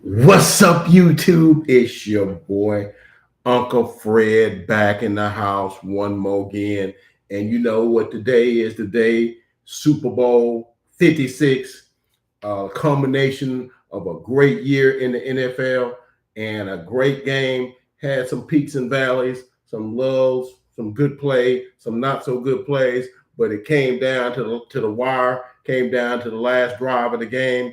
What's up, YouTube? It's your boy, Uncle Fred, back in the house one more again. And you know what today is today? Super Bowl 56, culmination of a great year in the NFL and a great game. Had some peaks and valleys, some lows, some good play, some not so good plays, but it came down to the wire, came down to the last drive of the game,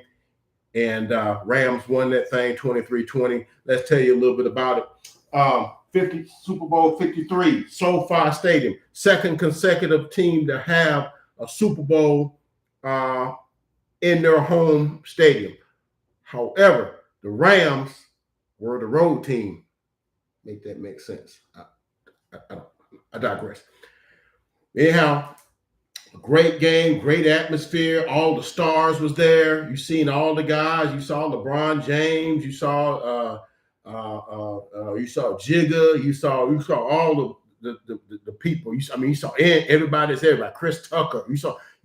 and Rams won that thing 23-20. Let's tell you a little bit about it. 50 Super Bowl 53, SoFi Stadium, second consecutive team to have a Super Bowl uh, in their home stadium. However, the Rams were the road team. Make that make sense. I digress. Anyhow, great game, great atmosphere. All the stars was there. You seen all the guys. You saw LeBron James. You saw Jigga. You saw all the people. You saw everybody that's everybody. Chris Tucker. You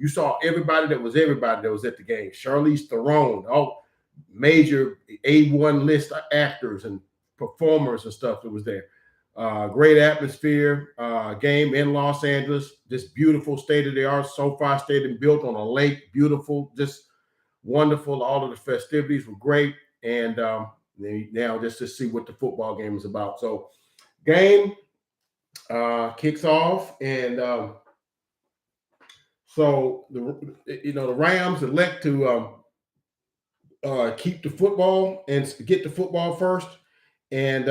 saw everybody that was at the game. Charlize Theron. All major A1 list actors and performers and stuff that was there. Great atmosphere. Game in Los Angeles. This beautiful state-of-the-art SoFi Stadium built on a lake. Beautiful, just wonderful. All of the festivities were great. And now just to see what the football game is about. So game kicks off, and so the Rams elect to keep the football and get the football first, and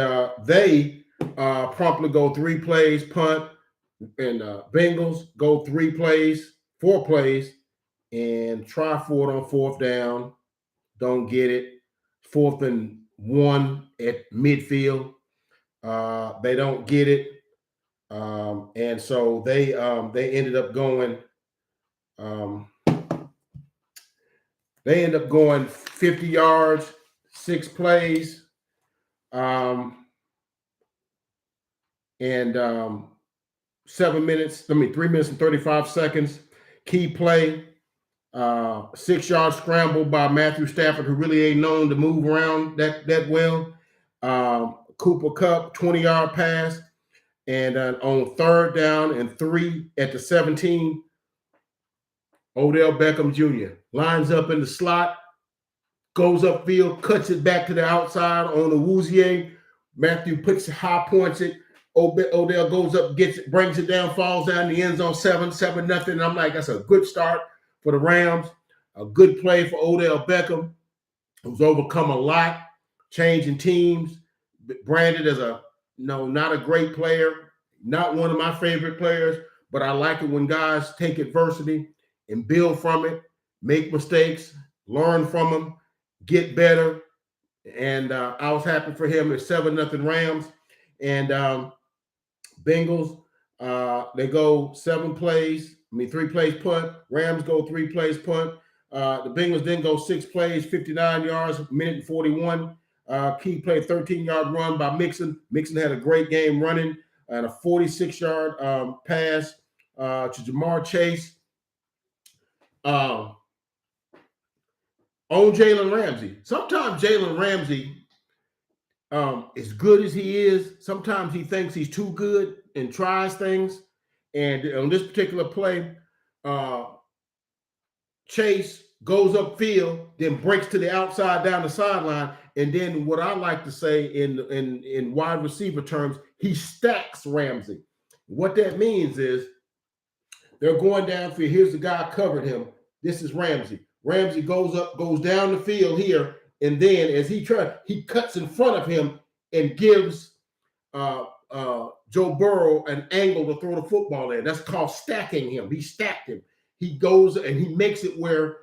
they promptly go 3 plays, punt, and Bengals go 4 plays, and try for it on 4th down. Don't get it. 4th and 1 at midfield. They don't get it, and so they ended up going. They end up going 50 yards, 6 plays. And 3 minutes and 35 seconds. Key play, 6-yard scramble by Matthew Stafford, who really ain't known to move around that well. Cooper Kupp, 20-yard pass. And on 3rd down and 3 at the 17, Odell Beckham Jr. lines up in the slot, goes upfield, cuts it back to the outside on the Woozier. Matthew puts it, high points it. Odell goes up, gets it, brings it down, falls down in the end zone, 7-0. And I'm like, that's a good start for the Rams. A good play for Odell Beckham, who's overcome a lot, changing teams, branded as not a great player, not one of my favorite players, but I like it when guys take adversity and build from it, make mistakes, learn from them, get better. And I was happy for him. It's 7-0 Rams. And Bengals, they go 3 plays punt. Rams go 3 plays punt. The Bengals then go 6 plays, 59 yards, minute and 41. Key play, 13-yard run by Mixon. Mixon had a great game running and a 46-yard pass to Jamar Chase. On Jalen Ramsey. Sometimes Jalen Ramsey, as good as he is, sometimes he thinks he's too good and tries things. And on this particular play, Chase goes upfield, then breaks to the outside down the sideline. And then what I like to say in wide receiver terms, he stacks Ramsey. What that means is they're going downfield. Here's the guy covered him. This is Ramsey. Ramsey goes down the field here, and then as he cuts in front of him and gives Joe Burrow an angle to throw the football in. That's called stacking him. He stacked him. He goes and he makes it where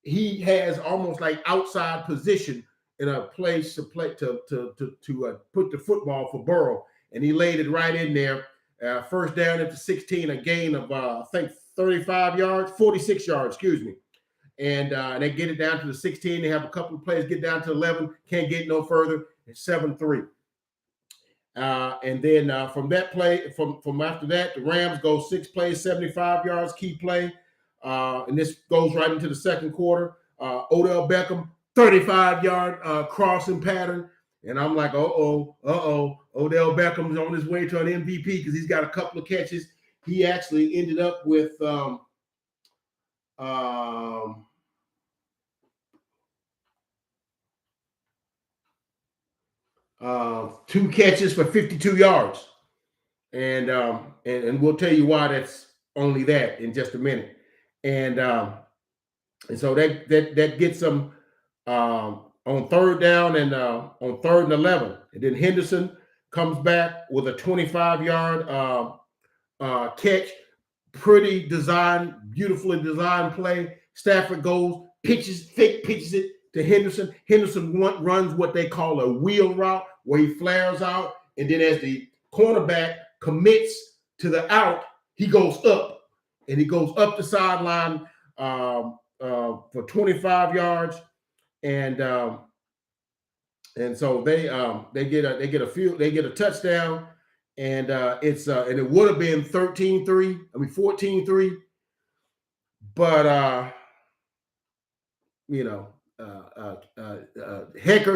he has almost like outside position in a place to put the football for Burrow, and he laid it right in there. 1st down at the 16, a gain of I think 46 yards, excuse me. And they get it down to the 16. They have a couple of plays, get down to 11, can't get no further. It's 7-3. And then from that play, from after that, the Rams go 6 plays, 75 yards, key play. And this goes right into the second quarter. Odell Beckham 35-yard crossing pattern. And I'm like, Odell Beckham's on his way to an MVP because he's got a couple of catches. He actually ended up with 2 catches for 52 yards. And we'll tell you why that's only that in just a minute. And so that gets them on third down and on 3rd and 11. And then Henderson comes back with a 25-yard catch. Pretty designed, beautifully designed play. Stafford goes, fake pitches it to Henderson. Henderson runs what they call a wheel route, where he flares out, and then as the cornerback commits to the out, he goes up, and he goes up the sideline for 25 yards, and so they get a touchdown. And and it would have been 14-3, but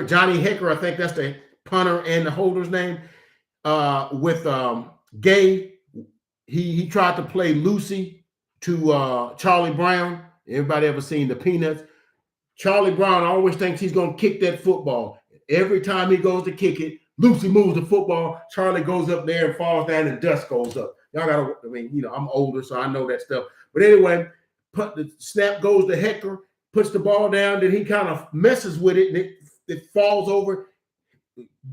Johnny Hecker, I think that's the punter and the holder's name, with Gay, he tried to play Lucy to Charlie Brown. Everybody ever seen the Peanuts? Charlie Brown always thinks he's going to kick that football. Every time he goes to kick it, Lucy moves the football. Charlie goes up there and falls down, and dust goes up. Y'all gotta, I'm older, so I know that stuff. But anyway, the snap goes to Hecker, puts the ball down, then he kind of messes with it, and it falls over.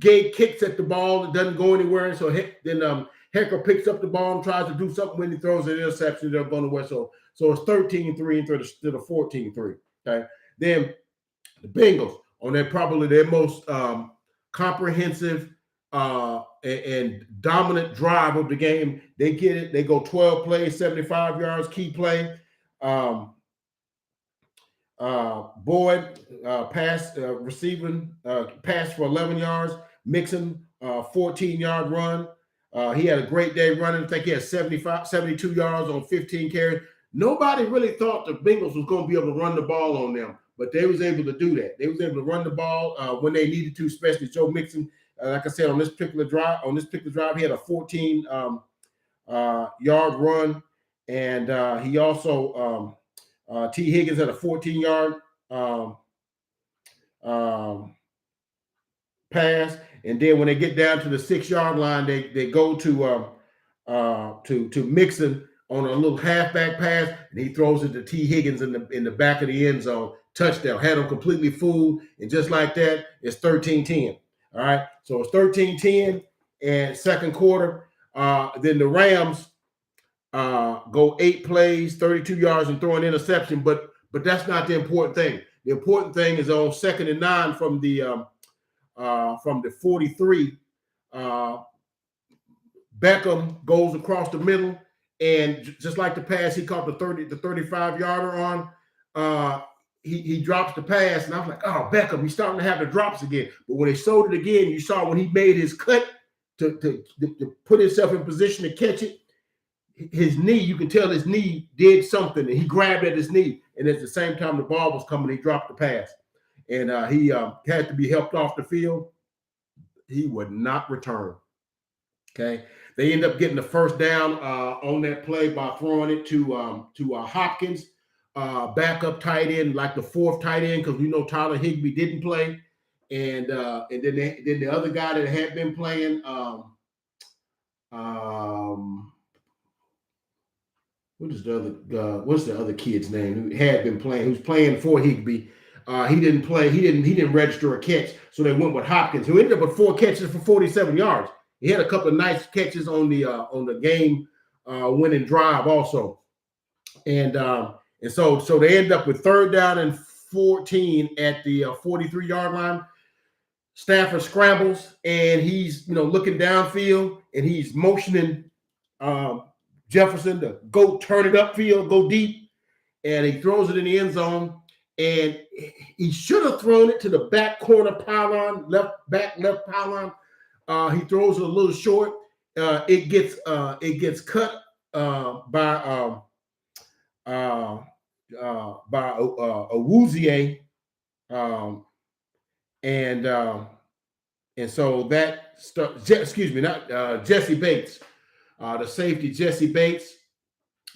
Gay kicks at the ball, it doesn't go anywhere, and so then Hecker picks up the ball and tries to do something when he throws an interception. They're going nowhere. So it's 13-3 instead of 14-3. Okay, then the Bengals on probably their most comprehensive and dominant drive of the game. They get it. They go 12 plays, 75 yards, key play. Boyd receiving pass for 11 yards. Mixon 14-yard run. He had a great day running. I think he had 72 yards on 15 carries. Nobody really thought the Bengals was going to be able to run the ball on them, but they was able to do that. They was able to run the ball when they needed to, especially Joe Mixon. Like I said, on this particular drive, he had a 14-yard run, and he also T. Higgins had a 14-yard pass. And then when they get down to the 6-yard line, they go to Mixon on a little halfback pass, and he throws it to T. Higgins in the back of the end zone. Touchdown. Had him completely fooled, and just like that, it's 13-10. All right, so it's 13-10, and second quarter. Then the Rams go 8 plays, 32 yards, and throw an interception. But that's not the important thing. The important thing is on 2nd and 9 from the 43. Beckham goes across the middle, and just like the pass, he caught the 35-yarder on. He drops the pass, and I was like, oh, Beckham, he's starting to have the drops again. But when they showed it again, you saw when he made his cut to put himself in position to catch it, his knee, you can tell his knee did something, and he grabbed at his knee. And at the same time the ball was coming, he dropped the pass. And he had to be helped off the field. He would not return. Okay. They end up getting the first down on that play by throwing it to Hopkins, backup tight end, like the 4th tight end, because we know Tyler Higbee didn't play, and then the other guy that had been playing, what's the other kid's name who had been playing, who's playing for Higbee? He didn't play. He didn't register a catch, so they went with Hopkins, who ended up with 4 catches for 47 yards. He had a couple of nice catches on the game winning drive also, and so they end up with 3rd down and 14 at the 43-yard line. Stafford scrambles, and he's looking downfield, and he's motioning Jefferson to go turn it upfield, go deep, and he throws it in the end zone. And he should have thrown it to the back corner pylon, left pylon. He throws it a little short. It gets cut by Awuzie, And so that excuse me, not Jesse Bates, the safety Jesse Bates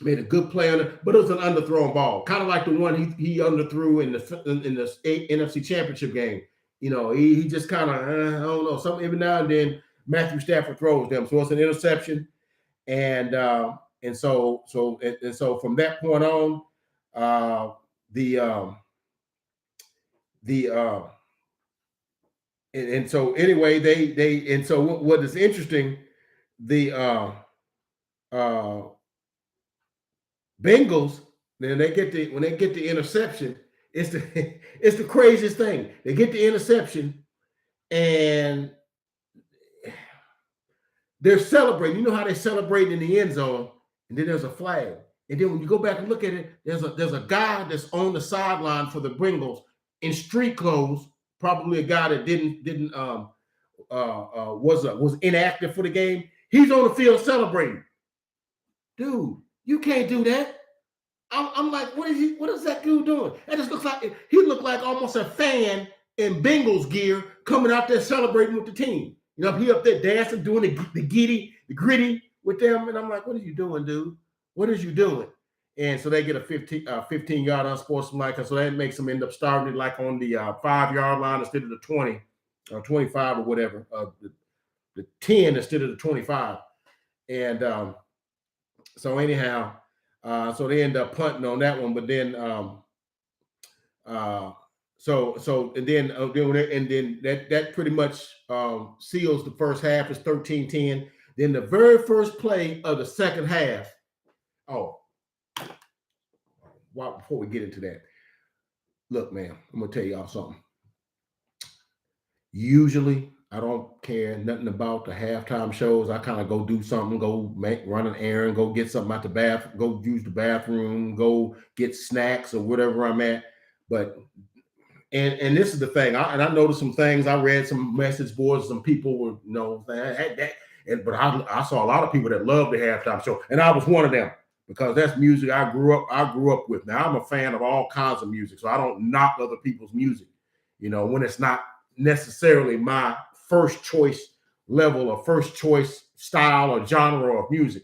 made a good play on it, but it was an underthrown ball, kind of like the one he underthrew in the NFC Championship game. He just kind of I don't know, something every now and then Matthew Stafford throws them, so it's an interception, and so from that point on, the and so anyway they and so what is interesting, the uh Bengals, then when they get the interception, it's the it's the craziest thing. They get the interception and they're celebrating. You know how they celebrate in the end zone, and then there's a flag. And then when you go back and look at it, there's a guy that's on the sideline for the Bengals in street clothes, probably a guy that didn't was inactive for the game. He's on the field celebrating. Dude, you can't do that. I'm like, what is that dude doing? That just looks like he looked like almost a fan in Bengals gear coming out there celebrating with the team. He up there dancing, doing the gritty with them. And I'm like, what are you doing, dude? What is you doing? And so they get a 15-yard unsportsmanlike. And so that makes them end up starting it like on the 5-yard line instead of the 20 or 25 or whatever, the 10 instead of the 25. And so anyhow, so they end up punting on that one, but then that pretty much seals the first half. Is 13-10. Then the very first play of the second half. Before we get into that, look, man, I'm gonna tell y'all something. Usually, I don't care nothing about the halftime shows. I kind of go do something, run an errand, go get something out the bathroom, go use the bathroom, go get snacks or whatever I'm at. But and this is the thing. I noticed some things. I read some message boards. Some people were saying that, but I saw a lot of people that love the halftime show, and I was one of them because that's music I grew up with. Now I'm a fan of all kinds of music, so I don't knock other people's music. When it's not necessarily my first choice level or first choice style or genre of music.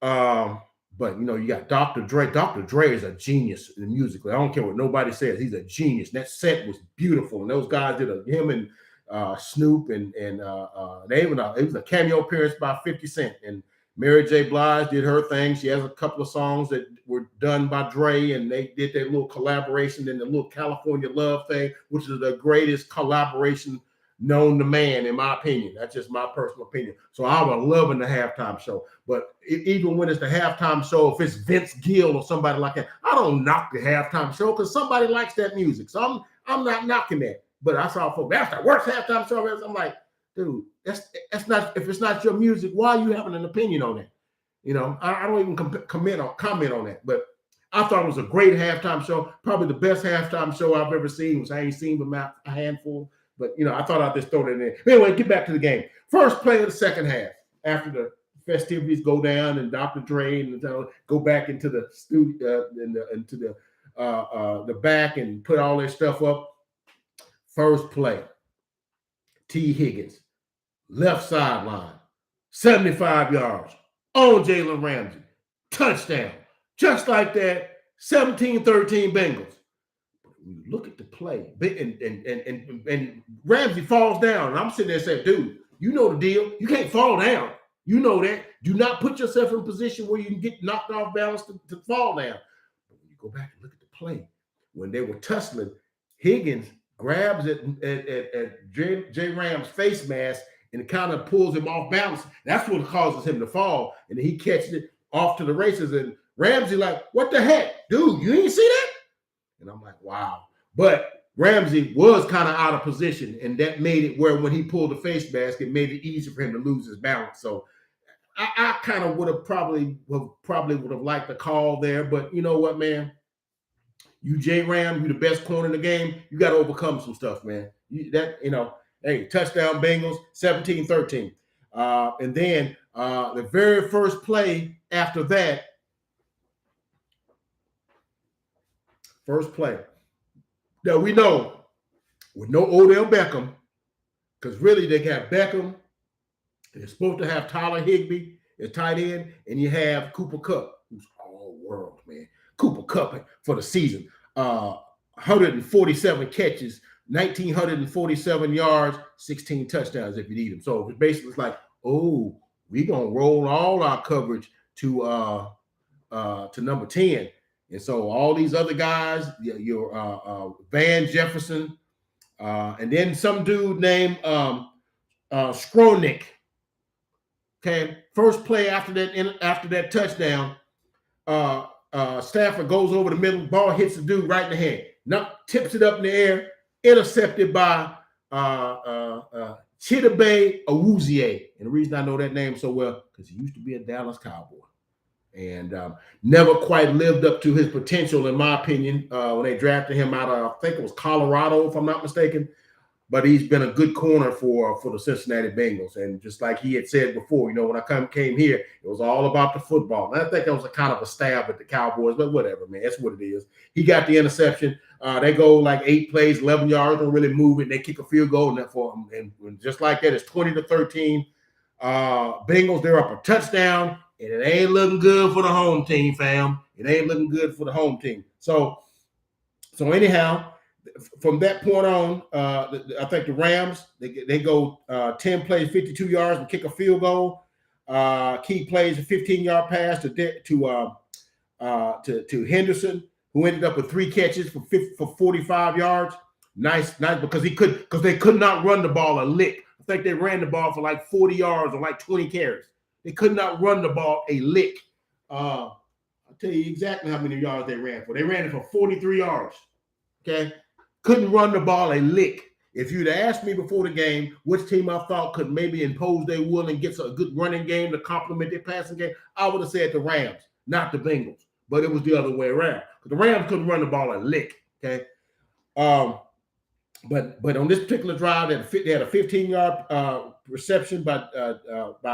But you got Dr. Dre. Dr. Dre is a genius in music. I don't care what nobody says. He's a genius. That set was beautiful, and those guys did him and Snoop and it was a cameo appearance by 50 Cent, and Mary J. Blige did her thing. She has a couple of songs that were done by Dre, and they did their little collaboration in the little California Love thing, which is the greatest collaboration known to man, in my opinion. That's just my personal opinion. So I was loving the halftime show. But even when it's the halftime show, if it's Vince Gill or somebody like that, I don't knock the halftime show because somebody likes that music. So I'm not knocking that. But I saw folks, that's the worst halftime show. I'm like, dude, that's not, if it's not your music, why are you having an opinion on that? I don't even comment on that. But I thought it was a great halftime show. Probably the best halftime show I've ever seen, which I ain't seen but a handful. But I thought I'd just throw that in there. Anyway, get back to the game. First play of the second half, after the festivities go down and Dr. Dre and go back into the studio into the back and put all their stuff up. First play, T. Higgins, left sideline, 75 yards on Jalen Ramsey, touchdown, just like that. 17-13 Bengals. You look at the play, and Ramsey falls down, and I'm sitting there saying, dude, you know the deal. You can't fall down. You know that. Do not put yourself in a position where you can get knocked off balance to fall down. But when you go back and look at the play, when they were tussling, Higgins grabs at J. Ram's face mask and it kind of pulls him off balance. That's what causes him to fall, and he catches it off to the races. And Ramsey like, what the heck, dude? You ain't see that? And I'm like, wow. But Ramsey was kind of out of position, and that made it where when he pulled the face mask, it made it easier for him to lose his balance. So I kind of would have probably would have liked the call there. But you know what, man? You J. Ram, you the best corner in the game. You got to overcome some stuff, man. Hey, touchdown Bengals, 17-13. And then the very first play after that, first play, Now we know with no Odell Beckham, because really they got Beckham. They're supposed to have Tyler Higbee as tight end, and you have Cooper Kupp, who's all world, man. Cooper Kupp for the season, 147 catches, 1,947 yards, 16 touchdowns if you need them. So basically, it's like, oh, we're gonna roll all our coverage to number 10. And so all these other guys, your Van Jefferson, and then some dude named Skronik. Okay, first play after that touchdown, Stafford goes over the middle, ball hits the dude right in the head, tips it up in the air, intercepted by Chidobe Awuzie. And the reason I know that name so well, because he used to be a Dallas Cowboy. And never quite lived up to his potential, in my opinion, when they drafted him out of, I think it was Colorado, if I'm not mistaken. But he's been a good corner for the Cincinnati Bengals. And just like he had said before, when I came here, it was all about the football. And I think that was a kind of a stab at the Cowboys, but whatever, man. That's what it is. He got the interception. They go like 8 plays, 11 yards, don't really move it. They kick a field goal for him. And just like that, it's 20-13. Bengals, they're up a touchdown, and it ain't looking good for the home team, fam. It ain't looking good for the home team. So anyhow, from that point on, I think the Rams, they go 10 plays, 52 yards, and kick a field goal. Key plays a 15-yard pass to Henderson, who ended up with 3 catches for 45 yards. Nice, because they could not run the ball a lick. I think they ran the ball for like 40 yards or like 20 carries. They could not run the ball a lick. I'll tell you exactly how many yards they ran for. They ran it for 43 yards. Okay. Couldn't run the ball a lick. If you'd asked me before the game which team I thought could maybe impose their will and get a good running game to complement their passing game, I would have said the Rams, not the Bengals. But it was the other way around. The Rams couldn't run the ball a lick. Okay. But on this particular drive, they had a 15-yard reception by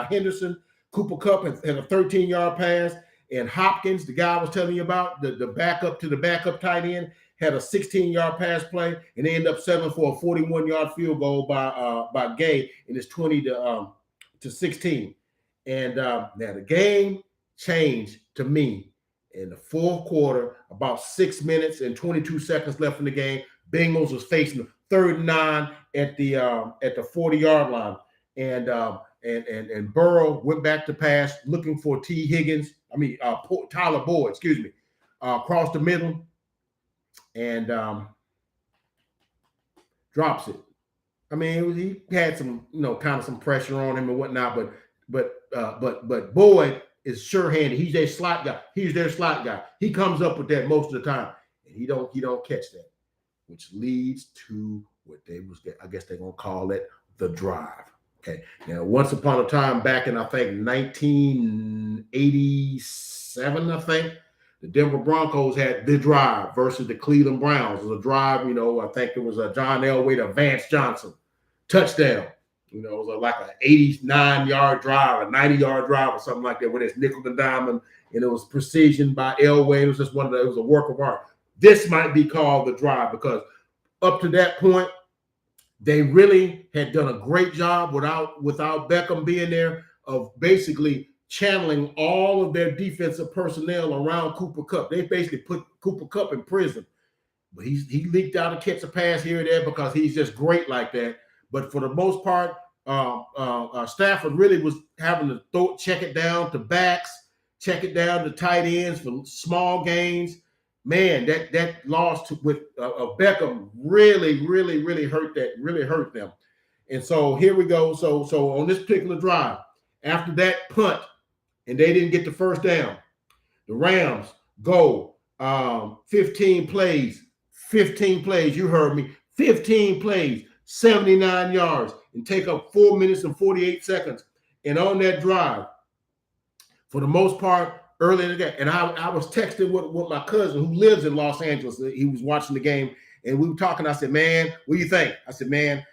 Henderson. Cooper Kupp had a 13-yard pass, and Hopkins, the guy I was telling you about, the backup to the backup tight end, had a 16-yard pass play, and they ended up settling for a 41-yard field goal by Gay, and it's 20-16. And now the game changed to me in the fourth quarter, about 6 minutes and 22 seconds left in the game. Bengals was facing 3rd and 9 at the 40-yard line, and Burrow went back to pass, looking for Tyler Boyd, across the middle, and drops it. I mean, he had some, kind of some pressure on him and whatnot, but Boyd is sure-handed. He's their slot guy. He comes up with that most of the time, and he don't catch that, which leads to what I guess they're gonna call it the drive. Okay. Now, once upon a time, back in I think 1987, I think the Denver Broncos had the drive versus the Cleveland Browns. It was a drive, I think it was a John Elway to Vance Johnson touchdown. It was like an 89-yard drive, a 90-yard drive, or something like that, where it's nickel and diamond, and it was precision by Elway. It was just it was a work of art. This might be called the drive because up to that point, they really had done a great job without Beckham being there of basically channeling all of their defensive personnel around Cooper Kupp. They basically put Cooper Kupp in prison. But he leaked out and catch a pass here and there because he's just great like that. But for the most part, Stafford really was having to check it down to backs, check it down to tight ends for small gains. Man, that loss with Beckham really hurt them. And so here we go. So on this particular drive, after that punt, and they didn't get the first down, the Rams go 15 plays. You heard me. 15 plays, 79 yards, and take up 4 minutes and 48 seconds. And on that drive, for the most part, early in the game, and I was texting with my cousin who lives in Los Angeles. He was watching the game, and we were talking. I said, "Man, what do you think?" I said, "Man,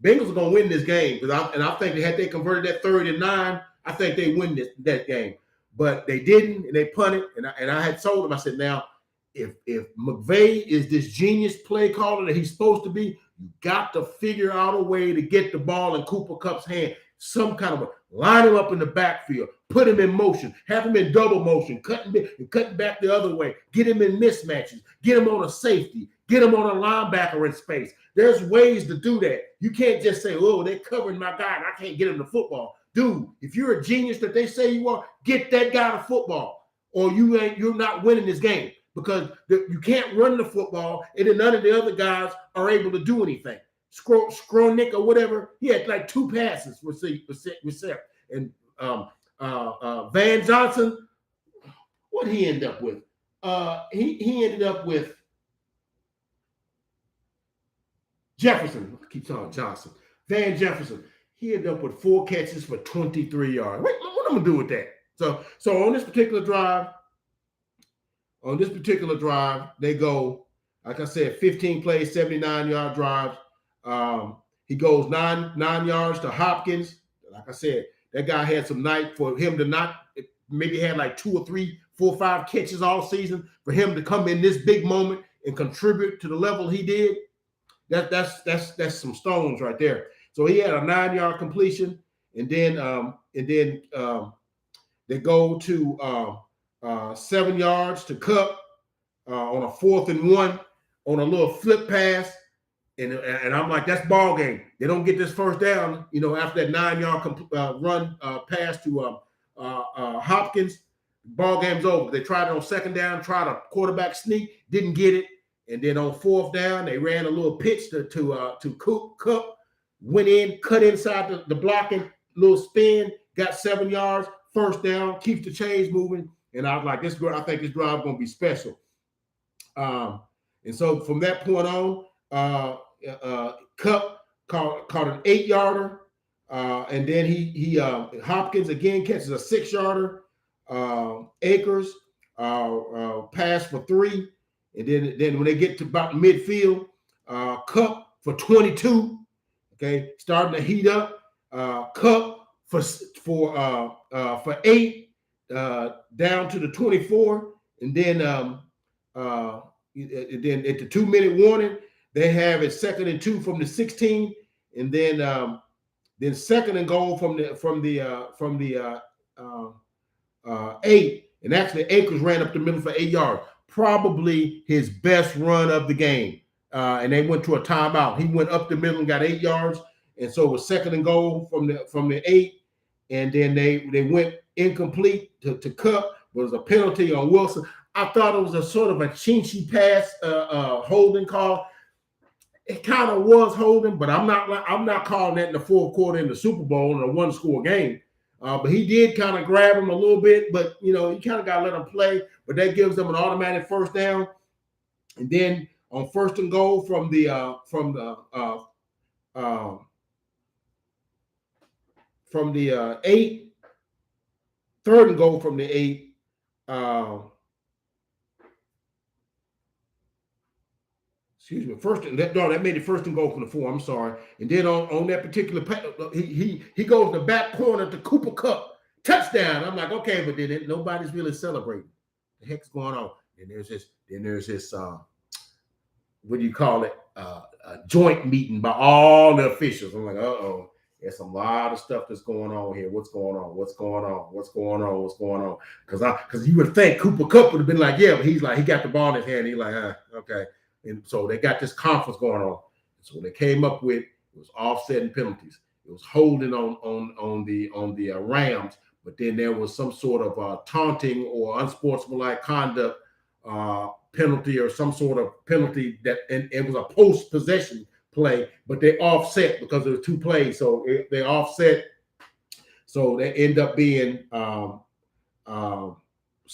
Bengals are gonna win this game because I think had they converted that 3rd and 9, I think they win that game. But they didn't, and they punted. And I had told them, I said, now if McVay is this genius play caller that he's supposed to be, you got to figure out a way to get the ball in Cooper Kupp's hand. Some kind of a line him up in the backfield, put him in motion, have him in double motion, cutting back the other way, get him in mismatches, get him on a safety, get him on a linebacker in space. There's ways to do that. You can't just say, oh, they're covering my guy and I can't get him the football. Dude, if you're a genius that they say you are, get that guy the football, or you're not winning this game, because you can't run the football and then none of the other guys are able to do anything. Skronik or whatever, he had like 2 passes received. And Van Johnson, what did he end up with? He ended up with Jefferson. I keep talking Johnson. Van Jefferson. He ended up with 4 catches for 23 yards. What am I gonna do with that? So on this particular drive, they go, like I said, 15 plays, 79-yard drives. He goes nine yards to Hopkins. Like I said, that guy had some night for him to not maybe had like 2 or 3, 4, 5 catches all season. For him to come in this big moment and contribute to the level he did, that's some stones right there. So he had a 9-yard completion, and then they go to 7 yards to Kupp on a 4th and 1 on a little flip pass. And I'm like, that's ball game. They don't get this first down, after that 9-yard run pass to Hopkins. Ball game's over. They tried it on 2nd down, tried a quarterback sneak, didn't get it. And then on 4th down, they ran a little pitch to Kupp, went in, cut inside the blocking, little spin, got 7 yards, 1st down, keeps the chains moving. And I was like, I think this drive is going to be special. And so from that point on, Kupp caught an 8-yarder, and then Hopkins again catches a 6-yarder. Akers pass for 3, and then when they get to about midfield, Kupp for 22. Okay, starting to heat up. Kupp for 8, down to the 24, and then at the 2-minute warning, they have it 2nd and 2 from the 16, and then 2nd and goal from the 8, and actually Akers ran up the middle for 8 yards, probably his best run of the game. And they went to a timeout. He went up the middle and got 8 yards, and so it was 2nd and goal from the 8, and then they went incomplete to Kupp. There was a penalty on Wilson. I thought it was a sort of a chinchy pass, holding call. It kind of was holding, but I'm not calling that in the 4th quarter in the Super Bowl in a 1-score game. But he did kind of grab him a little bit, but you kind of got to let him play. But that gives them an automatic 1st down. And then on 1st and goal from the 8, 3rd and goal from the 8. Excuse me. That made it 1st and goal from the 4. I'm sorry. And then on that particular, he goes to the back corner to Cooper Kupp, touchdown. I'm like, okay, but then nobody's really celebrating. The heck's going on? And there's this what do you call it? A joint meeting by all the officials. I'm like, uh-oh. There's a lot of stuff that's going on here. What's going on? Because you would think Cooper Kupp would have been like, yeah, but he's like, he got the ball in his hand. He's like, okay. And so they got this conference going on. So they came up with, it was offsetting penalties. It was holding on the Rams, but then there was some sort of taunting or unsportsmanlike conduct penalty or some sort of penalty and it was a post-possession play, but they offset because there were 2 plays. So they offset. So they end up being 2nd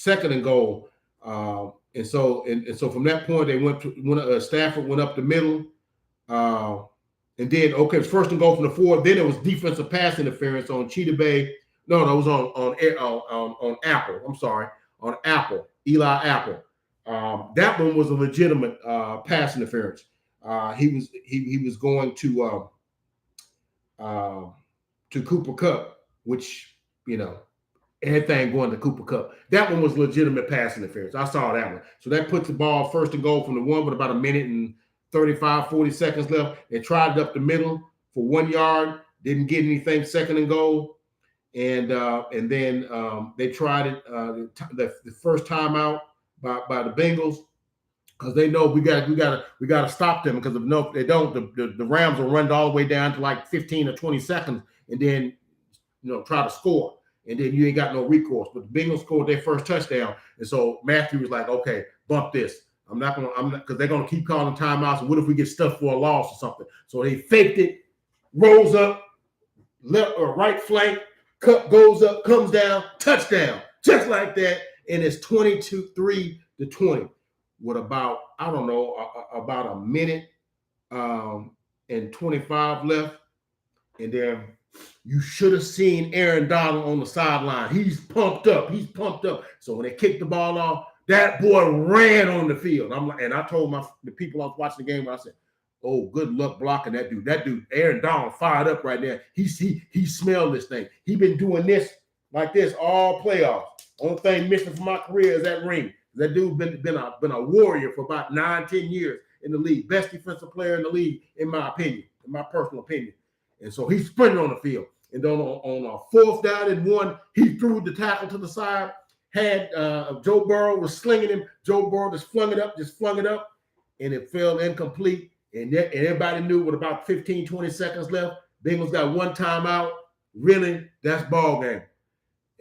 and goal. And so from that point, they Stafford went up the middle. And then, okay, it was 1st and goal from the 4. Then it was defensive pass interference on Cheetah Bay. No, it was on Apple. I'm sorry, on Apple, Eli Apple. That one was a legitimate pass interference. He was going to Cooper Kupp, which Everything going to Cooper Kupp. That one was legitimate pass interference. I saw that one. So that puts the ball first and goal from the one with about a minute and 35, 40 seconds left. They tried it up the middle for 1 yard. Didn't get anything, second and goal. And then they tried it the first time out by the Bengals, because they know we got to stop them, because if they don't, the Rams will run all the way down to like 15 or 20 seconds and then try to score. And then you ain't got no recourse. But the Bengals scored their first touchdown. And so Matthew was like, okay, bump this. Because they're going to keep calling timeouts. And what if we get stuffed for a loss or something? So they faked it, rolls up, left or right flank, Kupp goes up, comes down, touchdown, just like that. And it's 22-3 to 20 with about, I don't know, about a minute and 25 left. And then you should have seen Aaron Donald on the sideline. He's pumped up. So when they kicked the ball off, that boy ran on the field. I told the people I was watching the game, I said, oh, good luck blocking that dude. That dude, Aaron Donald, fired up right there. He smelled this thing. He been doing this like this all playoffs. Only thing missing from my career is that ring. That dude been a warrior for about 9-10 years in the league. Best defensive player in the league, in my opinion, in my personal opinion. And so he's sprinting on the field. And then on a fourth down and one, he threw the tackle to the side. Had Joe Burrow was slinging him. Joe Burrow just flung it up, and it fell incomplete. And everybody knew with about 15, 20 seconds left, Bengals got one timeout. Really, that's ball game.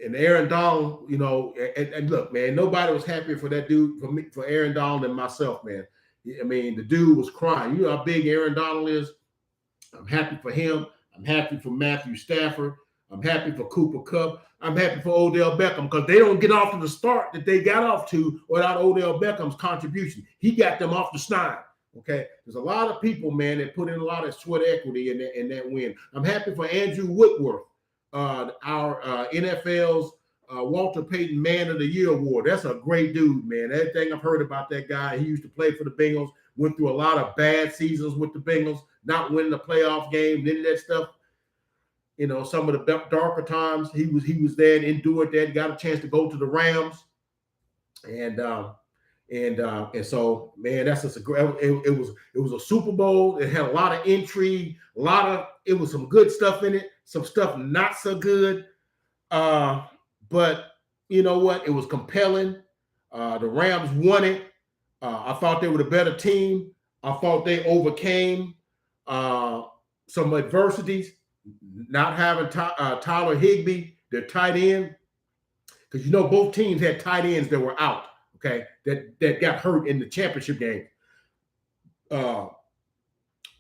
And Aaron Donald, and look, man, nobody was happier for that dude, for Aaron Donald than myself, man. I mean, the dude was crying. You know how big Aaron Donald is? I'm happy for him. I'm happy for Matthew Stafford. I'm happy for Cooper Kupp. I'm happy for Odell Beckham, because they don't get off to the start that they got off to without Odell Beckham's contribution. He got them off the snide. Okay, there's a lot of people, man, that put in a lot of sweat equity in that win. I'm happy for Andrew Whitworth, our NFL's Walter Payton Man of the Year award. That's a great dude, man. Everything I've heard about that guy, he used to play for the Bengals, went through a lot of bad seasons with the Bengals, not winning the playoff game, any of that stuff. Some of the darker times, he was there and endured that. Got a chance to go to the Rams, and so, man, that's just a great. It was a Super Bowl. It had a lot of intrigue, it was some good stuff in it, some stuff not so good. But you know what? It was compelling. The Rams won it. I thought they were the better team. I thought they overcame some adversities. Not having Tyler Higbee, their tight end, because both teams had tight ends that were out. Okay, that got hurt in the championship game.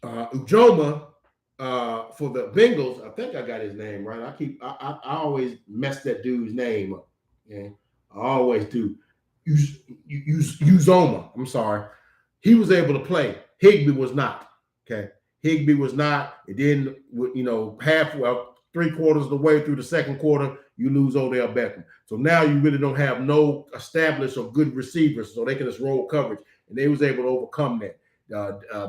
Ujoma for the Bengals, I think I got his name right. I always mess that dude's name up. Okay? I always do. Uzoma. I'm sorry. He was able to play. Higbee was not. Okay, Higbee was not. It didn't. Halfway, 3/4 of the way through the second quarter, you lose Odell Beckham. So now you really don't have no established or good receivers, so they can just roll coverage. And they was able to overcome that.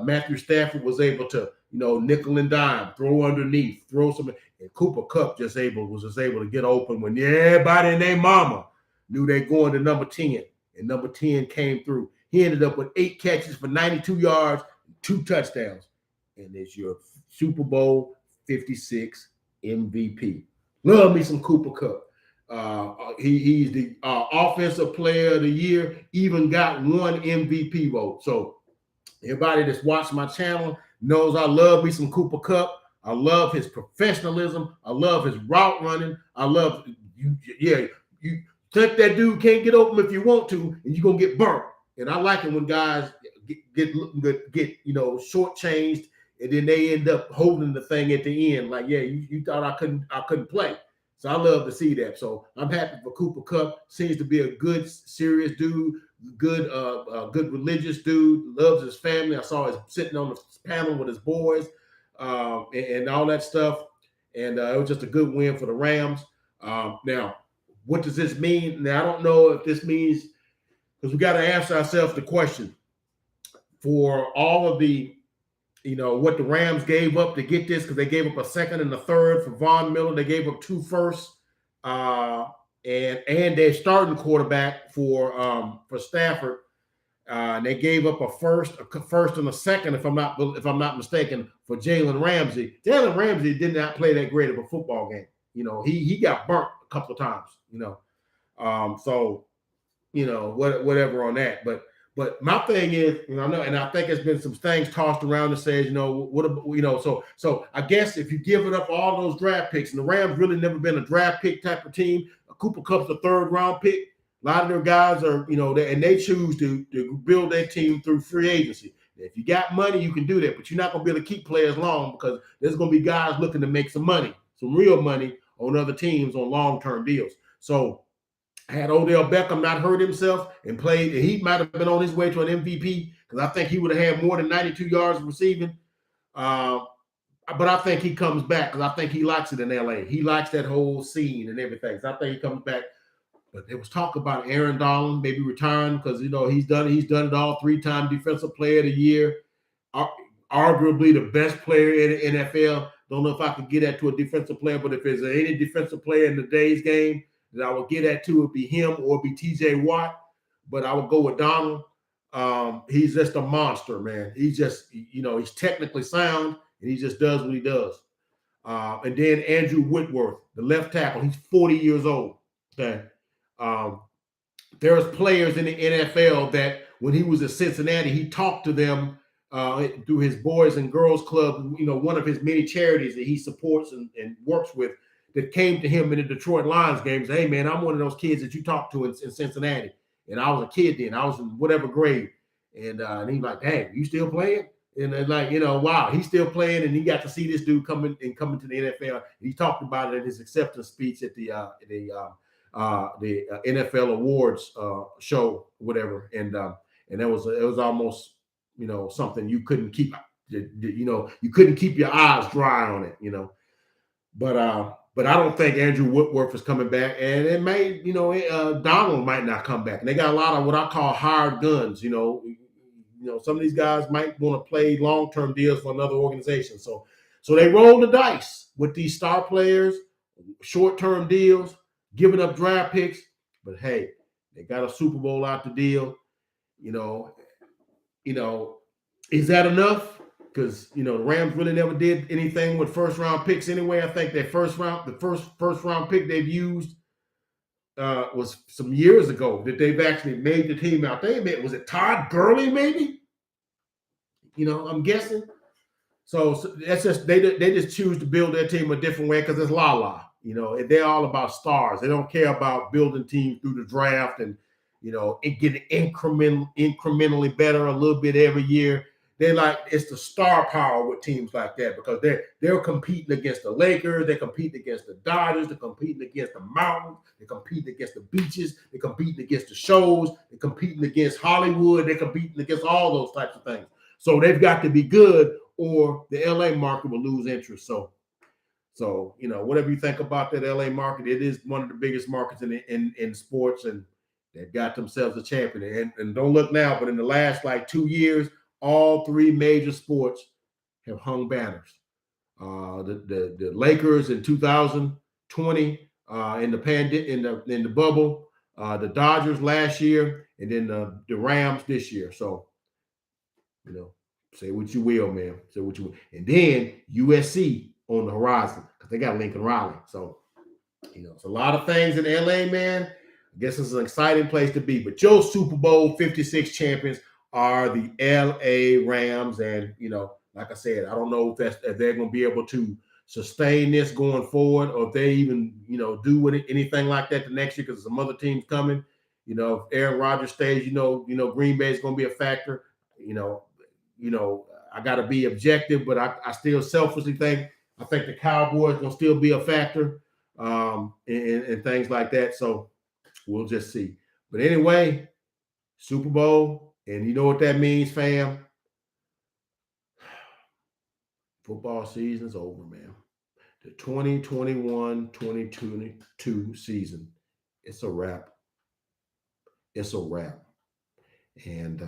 Matthew Stafford was able to, nickel and dime, throw underneath, throw some. And Cooper Kupp was just able to get open when everybody and their mama knew they going to number 10. And number 10 came through. He ended up with 8 catches for 92 yards, 2 touchdowns. And it's your Super Bowl 56 MVP. Love me some Cooper Kupp. He's the offensive player of the year, even got 1 MVP vote. So everybody that's watched my channel knows I love me some Cooper Kupp. I love his professionalism. I love his route running. I love you think that dude can't get open if you want to, and you're gonna get burnt. And I like it when guys get shortchanged, and then they end up holding the thing at the end. Like, yeah, you thought I couldn't play. So I love to see that. So I'm happy for Cooper Kupp. Seems to be a good, serious dude, good religious dude. Loves his family. I saw him sitting on the panel with his boys and all that stuff. And it was just a good win for the Rams. Now, what does this mean? Now, I don't know if this means, because we got to answer ourselves the question for all of the, what the Rams gave up to get this, because they gave up a second and a third for Von Miller. They gave up 2 firsts. and their starting quarterback for Stafford. They gave up a first and a second, if I'm not mistaken, for Jalen Ramsey. Jalen Ramsey did not play that great of a football game. He got burnt a couple of times. So whatever on that. But my thing is, and I think there's been some things tossed around that says, so I guess if you give it up all those draft picks, and the Rams really never been a draft pick type of team. Cooper Kupp's a third round pick. A lot of their guys are, and they choose to build their team through free agency. If you got money, you can do that, but you're not going to be able to keep players long because there's going to be guys looking to make some money, some real money on other teams on long-term deals. So had Odell Beckham not hurt himself and played, and he might have been on his way to an MVP because I think he would have had more than 92 yards receiving. But I think he comes back because I think he likes it in LA. He likes that whole scene and everything. So I think he comes back. But there was talk about Aaron Donald maybe retiring because he's done it all, 3-time Defensive Player of the Year, arguably the best player in the NFL. Don't know if I could get that to a defensive player, but if there's any defensive player in today's game that I would get that to, would be him or be T.J. Watt. But I would go with Donald. He's just a monster, man. He's just he's technically sound and he just does what he does. And then Andrew Whitworth, the left tackle, he's 40 years old. Okay. There's players in the NFL that when he was at Cincinnati, he talked to them through his Boys and Girls Club, one of his many charities that he supports and works with, that came to him in the Detroit Lions games. Hey, man, I'm one of those kids that you talked to in Cincinnati. And I was a kid then. I was in whatever grade. And he's like, dang, you still playing? And they're like, wow, he's still playing. And he got to see this dude coming to the NFL. He talked about it in his acceptance speech at the NFL awards show, whatever, and it was almost something you couldn't keep you couldn't keep your eyes dry on it, but I don't think Andrew Whitworth is coming back, and it may Donald might not come back, and they got a lot of what I call hired guns, some of these guys might want to play long-term deals for another organization, so they roll the dice with these star players, short-term deals, giving up draft picks, but hey, they got a Super Bowl out the deal. Is that enough? Because the Rams really never did anything with first-round picks anyway. I think the first round pick they've used was some years ago that they've actually made the team out. Was it Todd Gurley maybe? I'm guessing. So that's just they just choose to build their team a different way because it's la. They're all about stars. They don't care about building teams through the draft and it getting incrementally better a little bit every year. They like it's the star power with teams like that because they're competing against the Lakers, they're competing against the Dodgers, they're competing against the mountains, they're competing against the beaches, they're competing against the shows, they're competing against Hollywood, they're competing against all those types of things. So they've got to be good, or the LA market will lose interest. So whatever you think about that LA market, it is one of the biggest markets in sports, and they've got themselves a champion. And don't look now, but in the last 2 years, all 3 major sports have hung banners. The Lakers in 2020 in the bubble, the Dodgers last year, and then the Rams this year. So say what you will, man. Say what you will. And then USC on the horizon because they got Lincoln Riley. So, it's a lot of things in LA, man. I guess it's an exciting place to be. But your Super Bowl 56 champions are the LA Rams. And, like I said, I don't know if they're going to be able to sustain this going forward or if they even, do anything like that the next year because some other teams coming. If Aaron Rodgers stays, Green Bay is going to be a factor. I got to be objective, but I still selfishly think the Cowboys will still be a factor and things like that. So we'll just see. But anyway, Super Bowl, and you know what that means, fam? Football season's over, man. The 2021-2022 season, it's a wrap. It's a wrap. And,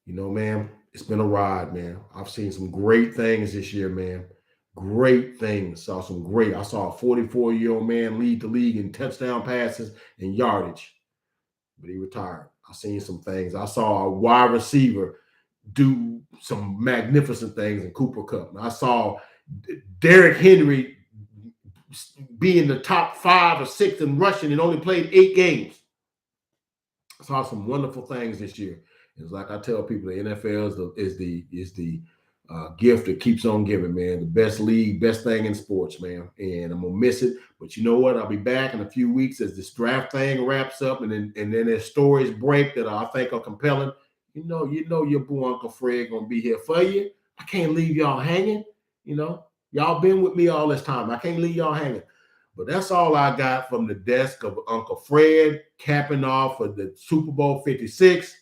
man, it's been a ride, man. I've seen some great things this year, man. great things. Saw some great. I saw a 44-year-old man lead the league in touchdown passes and yardage, but he retired. I seen some things. I saw a wide receiver do some magnificent things in Cooper Cup. And I saw Derrick Henry be in the top 5 or 6 in rushing and only played 8 games. I saw some wonderful things this year. It's like I tell people, the NFL is the gift that keeps on giving, man. The best league, best thing in sports, man. And I'm gonna miss it. But you know what? I'll be back in a few weeks as this draft thing wraps up, and then there's stories break that I think are compelling. You know your boy Uncle Fred gonna be here for you. I can't leave y'all hanging. Y'all been with me all this time. I can't leave y'all hanging. But that's all I got from the desk of Uncle Fred, capping off of the Super Bowl 56.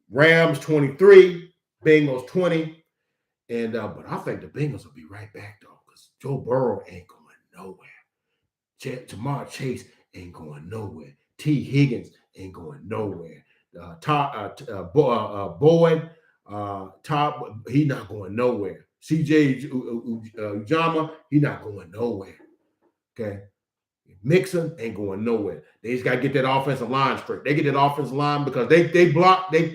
Rams 23, Bengals 20. And but I think the Bengals will be right back, though, because Joe Burrow ain't going nowhere. Jamar Chase ain't going nowhere. T. Higgins ain't going nowhere. Boyd, he not going nowhere. CJ Ujama, he not going nowhere. Okay. Mixon ain't going nowhere. They just got to get that offensive line straight. They get that offensive line because they blocked, they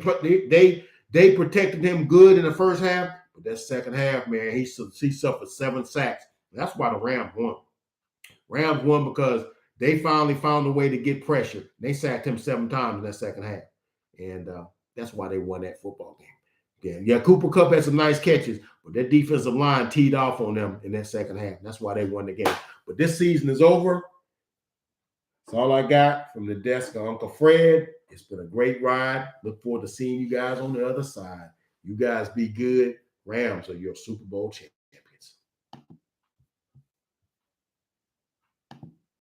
protected him good in the first half, but that second half, man, he suffered 7 sacks. That's why the Rams won. Rams won because they finally found a way to get pressure. They sacked him 7 times in that second half, and that's why they won that football game. Yeah, Cooper Kupp had some nice catches, but that defensive line teed off on them in that second half. That's why they won the game. But this season is over. That's all I got from the desk of Uncle Fred. It's been a great ride. Look forward to seeing you guys on the other side. You guys be good. Rams are your Super Bowl champions.